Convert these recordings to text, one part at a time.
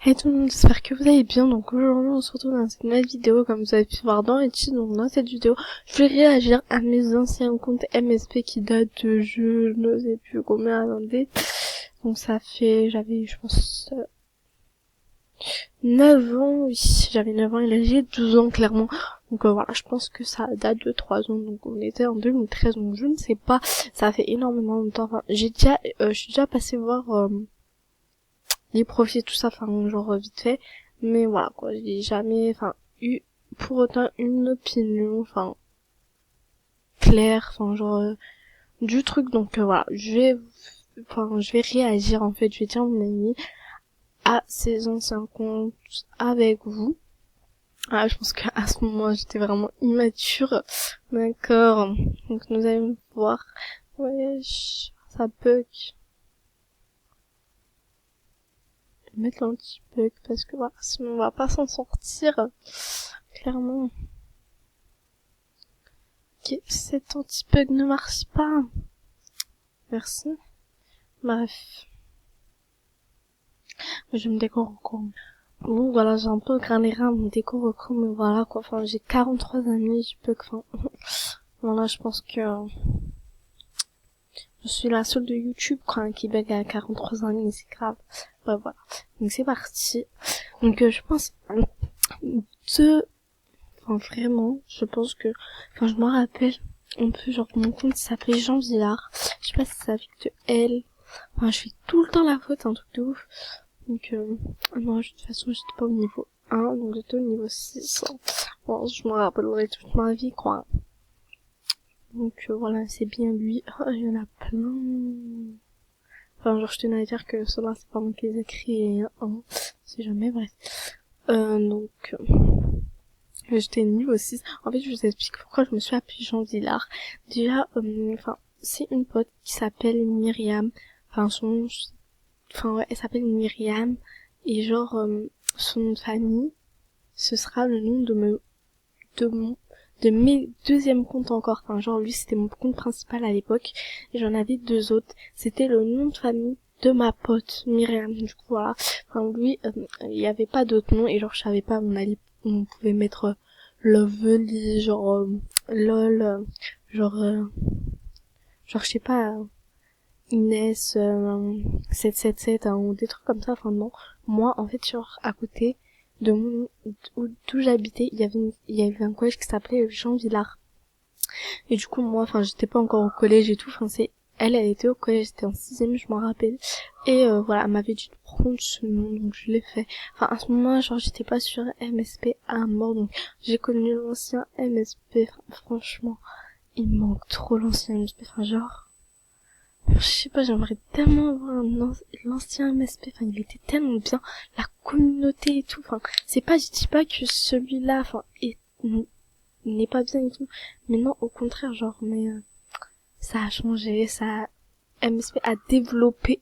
Hey tout le monde, j'espère que vous allez bien. Donc aujourd'hui on se retrouve dans cette nouvelle vidéo. Comme vous avez pu voir dans le titre, donc dans cette vidéo je vais réagir à mes anciens comptes MSP qui datent de je ne sais plus combien. Attendez. Donc ça fait, j'avais je pense 9 ans, oui, j'avais 9 ans et là j'ai 12 ans clairement. Donc voilà, je pense que ça date de 3 ans. Donc on était en 2013, donc je ne sais pas, ça fait énormément de temps. Enfin, je suis déjà passé voir les profils, tout ça, enfin genre vite fait, mais voilà quoi, j'ai jamais eu pour autant une opinion claire, genre du truc. Donc voilà, je vais réagir, en fait, je vais dire mon avis à ces anciens comptes avec vous. Ah, je pense qu'à ce moment j'étais vraiment immature. D'accord, donc nous allons voir. Ouais, ça bug. Mettre l'anti-bug parce que voilà, sinon on va pas s'en sortir, clairement. Ok, cet anti-bug ne marche pas. Merci. Bref. Je me décore encore. Bon voilà, j'ai un peu granéré à mon décor recours, mais voilà quoi, enfin j'ai 43 amis, voilà, je pense que je suis la seule de YouTube qui bug à 43 amis, c'est grave. Bah voilà, donc c'est parti. Donc je pense vraiment, je pense que, je me rappelle un peu, genre, mon compte s'appelait Jean Villard. Je sais pas si ça avec de L. Enfin, je fais tout le temps la faute, un truc de ouf. Donc, non, de toute façon, j'étais pas au niveau 1, donc j'étais au niveau 6. Bon, je me rappellerai toute ma vie, quoi. Donc, voilà, c'est bien lui. Oh, il y en a plein. Enfin, genre, je tenais à dire que ceux-là, c'est pas moi qui les ai créés, hein. Si jamais, bref. Donc, j'étais niveau 6. En fait, je vous explique pourquoi je me suis appelée Jean Villard. Déjà, c'est une pote qui s'appelle Myriam. Ouais, elle s'appelle Myriam. Et genre, son nom de famille, ce sera le nom de mes deuxièmes comptes encore. Enfin, genre, lui, c'était mon compte principal à l'époque. Et j'en avais 2 autres. C'était le nom de famille de ma pote, Myriam. Du coup, voilà. Enfin, lui, il y avait pas d'autre nom. Et genre, je savais pas, on pouvait mettre Lovely, genre, LOL, genre, je sais pas, Inès, 777, hein, ou des trucs comme ça. Enfin, non. Moi, en fait, genre, à côté de d'où j'habitais, il y avait un collège qui s'appelait Jean Villard. Et du coup, moi, j'étais pas encore au collège et tout. Elle était au collège, c'était en 6ème, je m'en rappelle. Et voilà, elle m'avait dit de prendre ce nom, donc je l'ai fait. Enfin, à ce moment-là, genre, j'étais pas sur MSP à mort, donc j'ai connu l'ancien MSP. Franchement, il me manque trop l'ancien MSP. Genre, je sais pas, j'aimerais tellement avoir l'ancien MSP. Enfin, il était tellement bien, la communauté et tout. Enfin, je dis pas que celui-là, n'est pas bien et tout, mais non, au contraire, genre, mais ça a changé, MSP a développé.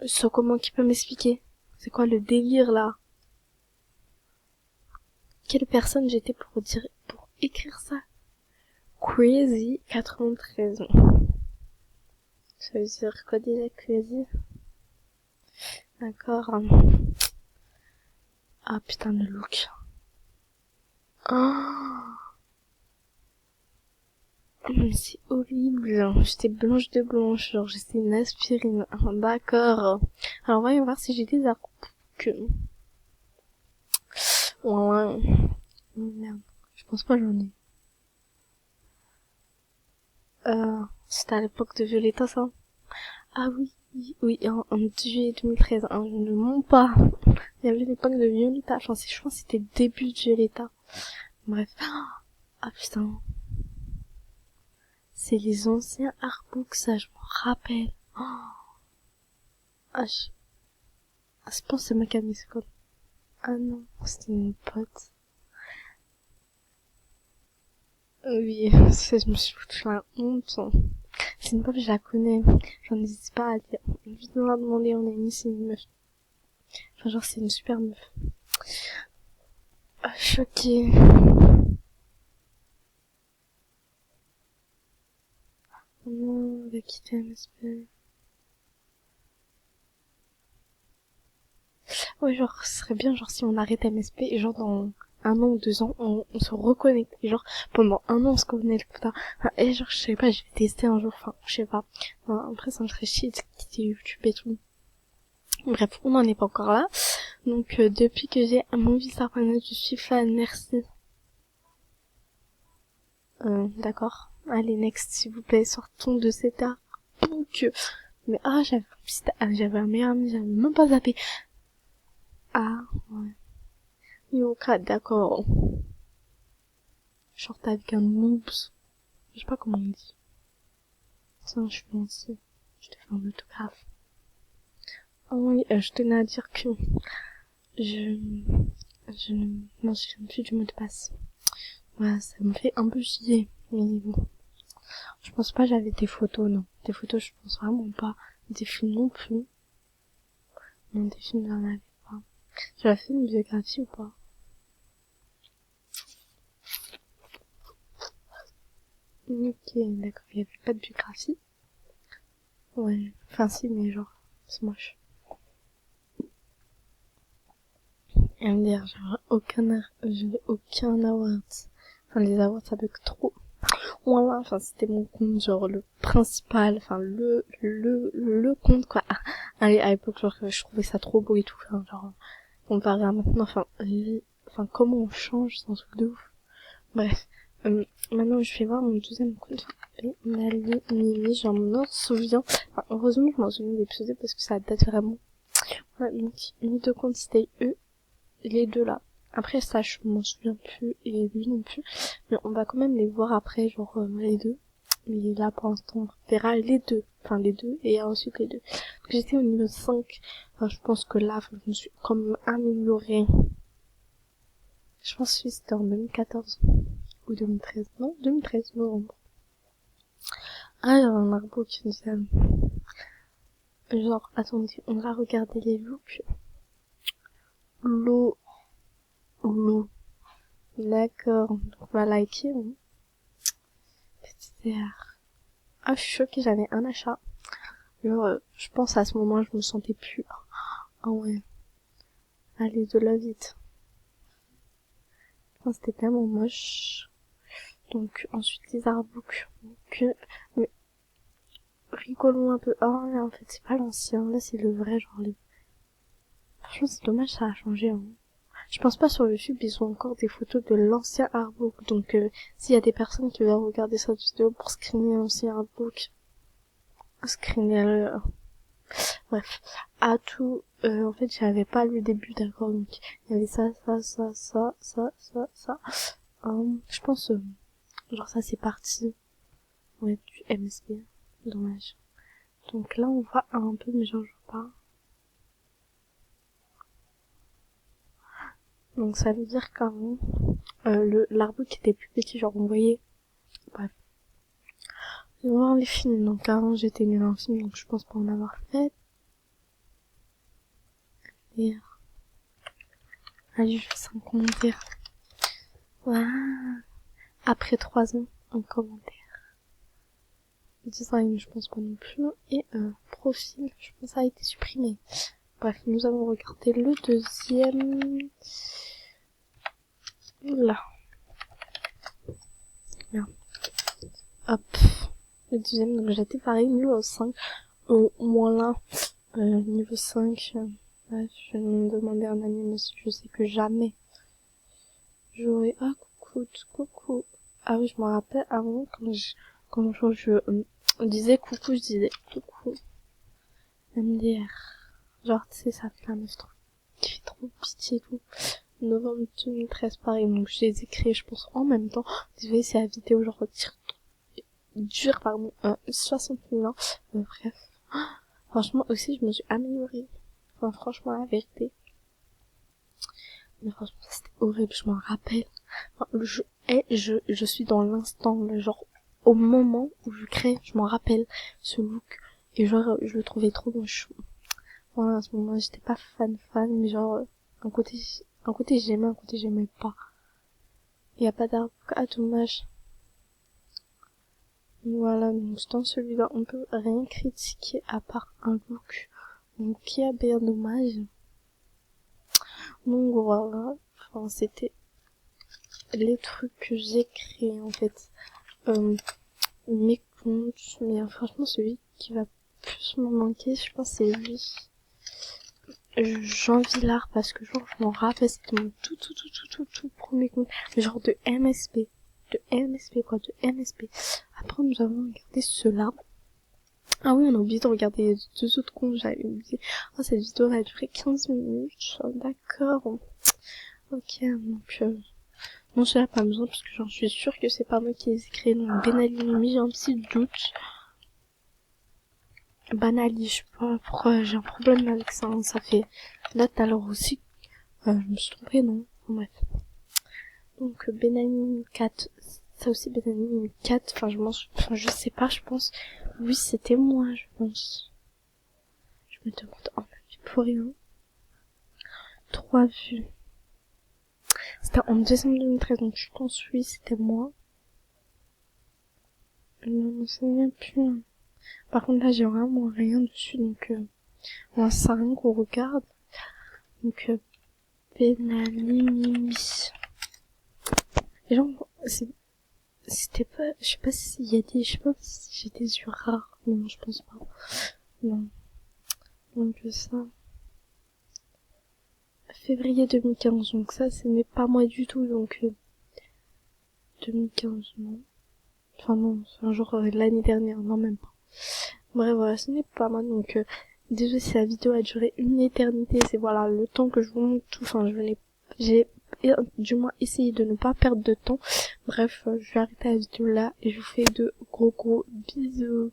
Sur comment qui peut m'expliquer? C'est quoi le délire là? Quelle personne j'étais pour écrire ça? Crazy 93. Ça veut dire quoi déjà, Crazy? D'accord. Ah putain, le look. Oh, mais c'est horrible. J'étais blanche de blanche, genre j'étais une aspirine. Ah, d'accord. Alors voyons voir si j'ai des arcs. Ouais. Merde. Je pense pas j'en ai. C'était à l'époque de Violetta, ça. Ah oui, oui, en juillet 2013, hein, je ne mens pas. Il y avait l'époque de Violetta. Je pense que c'était le début de Violetta. Bref. Ah putain. C'est les anciens artbooks, ça, je me rappelle. Ah, je pense que c'est ma camée, c'est quoi? Ah non, c'était une pote. Oui, je me suis foutu la honte. C'est une pote, je la connais. J'en hésite pas à dire. Vite nous la demander, on a mis, c'est une meuf. Enfin, genre, c'est une super meuf. Ah, choquée. Non, avec qui t'es MSP? Ouais, genre, ce serait bien, genre, si on arrête MSP et genre, dans 1 an ou 2 ans, on se reconnecte. Et genre, pendant 1 an, on se connaît le putain. Enfin, et genre, je sais pas, je vais tester un jour, enfin, je sais pas. Enfin, après, ça me ferait chier de quitter YouTube et tout. Bref, on n'en est pas encore là. Donc, depuis que j'ai mon Vistar Panel, je suis fan, merci. D'accord. Allez, next, s'il vous plaît, sortons de cet art. Donc, mais j'avais un meilleur ami, j'avais même pas zappé. Ah, ouais. Yoka, d'accord. Short avec un noobs. Je sais pas comment on dit. Tiens, je suis lancée. Je te fais un autographe. Ah oui, je tenais à dire que je, je ne m'en souviens plus du mot de passe. Voilà, ça me fait un peu chier. Mais bon. Je pense pas j'avais des photos, non. Des photos, je pense vraiment pas. Des films non plus. Non, des films, j'en avais pas. J'avais fait une biographie ou pas? Ok, d'accord, il y avait pas de biographie. Ouais, enfin si, mais genre, c'est moche. MDR, j'avais aucun award. Enfin, les awards, ça bug trop. Voilà, enfin, c'était mon compte, genre, le principal, enfin, le compte, quoi. Allez, à l'époque, genre, je trouvais ça trop beau et tout, enfin, genre, comparé à maintenant, enfin, comment on change, c'est un truc de ouf. Bref. Maintenant, je vais voir mon deuxième compte. Et Mimi, j'en m'en souviens. Enfin, heureusement, je m'en souviens des pseudos parce que ça date vraiment. Ouais, donc, mes deux comptes, c'était eux, les deux là. Après, ça, je m'en souviens plus, et lui non plus. Mais on va quand même les voir après, genre, les deux. Mais là, pour l'instant, on verra les deux. Enfin, les deux, et ensuite les deux. Donc, j'étais au niveau 5. Enfin, je pense que là, je me suis quand même améliorée. Je pense que c'était en 2014. Ou 2013. Non, 2013, novembre. Ah, il y a un arbre qui me disait, genre, attendez, on va regarder les looks. L'eau, d'accord, donc on va liker, hein. Petit R. Ah, je suis choquée, j'avais un achat. Genre, je pense à ce moment, je me sentais plus. Ah ouais. Allez, de la vite. Enfin, c'était tellement moche. Donc, ensuite, les artbooks. Donc, mais, rigolons un peu. Ah, mais en fait, c'est pas l'ancien. Là, c'est le vrai, genre, franchement, c'est dommage, ça a changé, hein. Je pense pas sur YouTube, ils ont encore des photos de l'ancien artbook. Donc, s'il y a des personnes qui veulent regarder cette vidéo pour screener l'ancien artbook, screener le... Bref. À tout, en fait, j'avais pas le début, d'accord, donc, il y avait ça, ça. Je pense, genre ça c'est parti, ouais, du MSB. Dommage. Donc là, on voit un peu, mais genre, je vois pas. Donc ça veut dire qu'avant, l'artbook était plus petit, genre, on voyait. Bref. Je vais voir les films. Donc avant, j'étais nulle en film, donc je pense pas en avoir fait. Et, allez, je fais un commentaire. Voilà. Après 3 ans, un commentaire. Design, je pense pas non plus. Et profil, je pense que ça a été supprimé. Bref, nous allons regarder le deuxième. Là. Bien. Hop. Le deuxième, donc j'étais pareil, niveau 5. Au moins là, niveau 5. Bref, je vais me demander un ami, mais je sais que jamais j'aurais... Ah, coucou. Ah oui, je me rappelle avant, quand je disais coucou, je disais coucou. MDR. Genre, tu sais, ça fait la meuf trop, qui fait trop pitié et tout. Novembre 2013, pareil, donc je les ai créés, je pense, en même temps. Désolé, c'est la vidéo, genre, dure, pardon, 60 000 ans. Bref. Franchement, aussi, je me suis améliorée. Enfin, franchement, la vérité. Mais franchement, c'était horrible, je m'en rappelle. Enfin, je suis dans l'instant, genre, au moment où je crée, je m'en rappelle, ce look. Et genre, je le trouvais trop moche. Voilà, à ce moment-là, j'étais pas fan, mais genre, un côté j'aimais, un côté j'aimais pas. Il y a pas d'arbre, ah, dommage. Voilà, donc dans celui-là, on peut rien critiquer à part un look. Donc, qui est bien dommage. Donc voilà, enfin, c'était les trucs que j'ai créés en fait. Mes comptes, mais franchement, celui qui va plus me manquer, je pense, c'est lui. Jean Villard, parce que genre, je m'en rappelle, c'était mon tout premier compte. Genre de MSP. De MSP, quoi, de MSP. Après, nous avons regardé ceux-là. Ah oui, on a oublié de regarder les deux autres comptes, j'avais oublié. Oh, cette vidéo elle a duré 15 minutes. D'accord. Ok, donc, non, celui-là, pas besoin, parce que j'en suis sûre que c'est pas moi qui les ai créés. Donc, Ben Ali Mimi, j'ai un petit doute. Banali, je sais pas pourquoi j'ai un problème avec ça, hein. Ça fait, là, tout à l'heure aussi, je me suis trompée, non? Enfin, bref. Donc, Benani 4, ça aussi, Benani 4, enfin, je sais pas, je pense. Oui, c'était moi, je pense. Je me demande, oh, mais pour rien. 3 vues. C'était en décembre 2013, donc je pense, oui, c'était moi. Je ne me souviens plus. Par contre, là, j'ai vraiment rien dessus, donc, on sait rien qu'on regarde. Donc, Benani Mimi. Et genre, c'était pas, je sais pas s'il y a des, je sais pas si j'ai des yeux rares. Non, je pense pas. Non. Donc, ça. Février 2015, donc ça, ce n'est pas moi du tout, donc, 2015, non. Enfin, non, c'est un jour, l'année dernière, non, même pas. Bref, voilà, ce n'est pas moi, donc, désolé si la vidéo a duré une éternité, c'est voilà, le temps que je vous montre tout, enfin, j'ai du moins essayé de ne pas perdre de temps. Bref, je vais arrêter la vidéo là, et je vous fais de gros bisous.